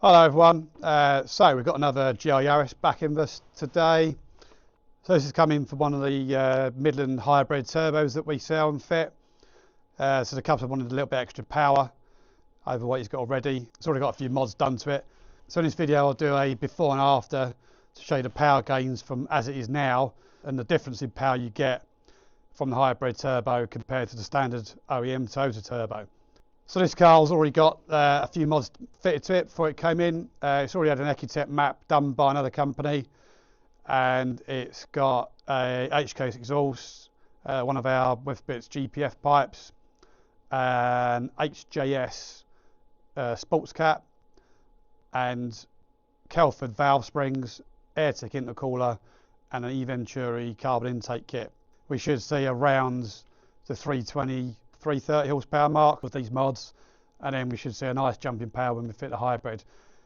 Hello everyone, so we've got another GR Yaris back in us today. So this is coming from one of the Midland hybrid turbos that we sell and fit. So the customer wanted a little bit extra power over what he's got already. It's already got a few mods done to it. So in this video I'll do a before and after to show you the power gains from as it is now and the difference in power you get from the hybrid turbo compared to the standard OEM Toyota turbo. So this car's already got a few mods fitted to it before it came in. It's already had an Ecutek map done by another company, and it's got a H-case exhaust, one of our Whifbitz GPF pipes, an HJS sports cap, and Kelford valve springs, Airtec intercooler, and an Eventuri carbon intake kit. We should see around the 330 horsepower mark with these mods, and then we should see a nice jump in power when we fit the hybrid.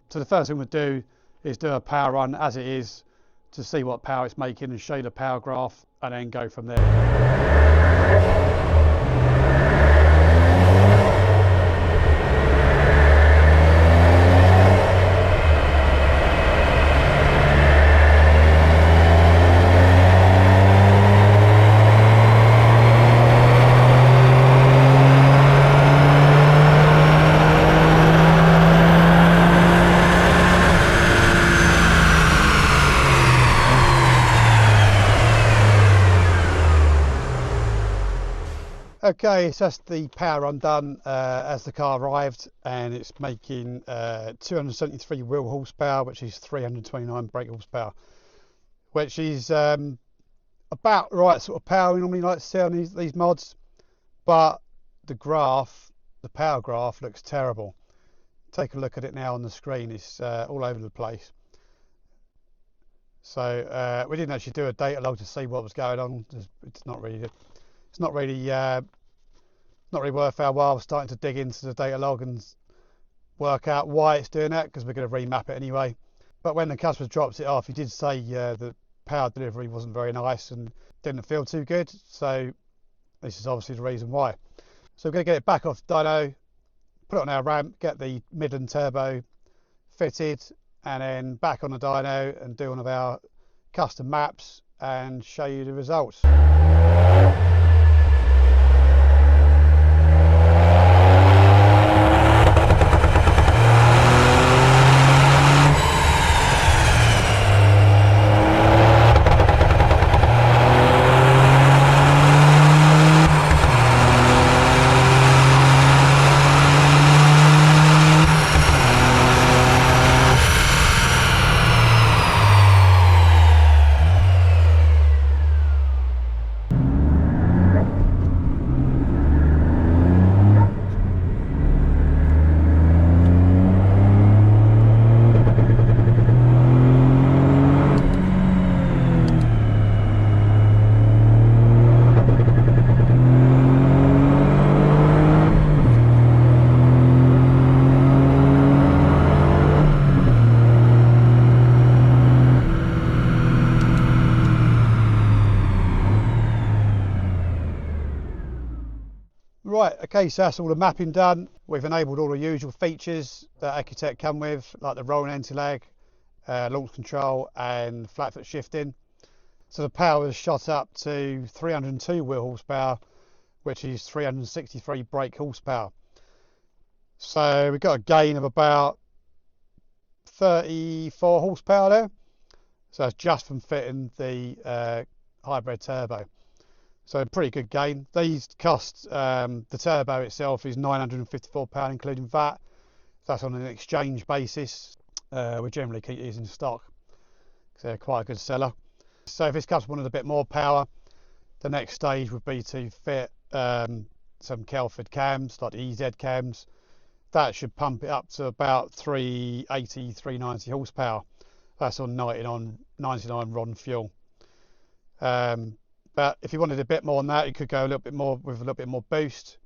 So the first thing we'll do is do a power run as it is to see what power it's making and show you the power graph, and then go from there. Okay, so that's the power run done as the car arrived, and it's making 273 wheel horsepower, which is 329 brake horsepower, which is about the right sort of power we normally like to see on these mods. But the graph, the power graph, looks terrible. Take a look at it now on the screen. It's all over the place. So we didn't actually do a data log to see what was going on. It's not really worth our while starting to dig into the data log and work out why it's doing that, because we're going to remap it anyway. But when the customer drops it off, he did say the power delivery wasn't very nice and didn't feel too good. So this is obviously the reason why. So we're going to get it back off dyno, put it on our ramp, get the Midland Turbo fitted, and then back on the dyno and do one of our custom maps and show you the results. Right, okay, so that's all the mapping done. We've enabled all the usual features that Ecutek come with, like the rolling anti-lag, launch control and flat foot shifting. So the power is shot up to 302 wheel horsepower, which is 363 brake horsepower. So we've got a gain of about 34 horsepower there. So that's just from fitting the hybrid turbo. So a pretty good gain. These cost, the turbo itself is £954 including VAT. That's on an exchange basis. We generally keep these in stock, so they're quite a good seller. So if this customer wanted a bit more power, the next stage would be to fit some Kelford cams, like the EZ cams. That should pump it up to about 380, 390 horsepower. That's on 99 RON fuel. But if you wanted a bit more than that, you could go a little bit more with a little bit more boost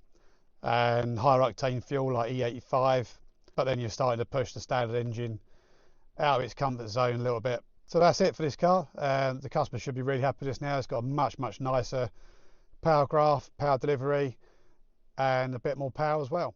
and higher octane fuel like E85. But then you're starting to push the standard engine out of its comfort zone a little bit. So that's it for this car. The customer should be really happy with this now. It's got a much nicer power graph, power delivery, and a bit more power as well.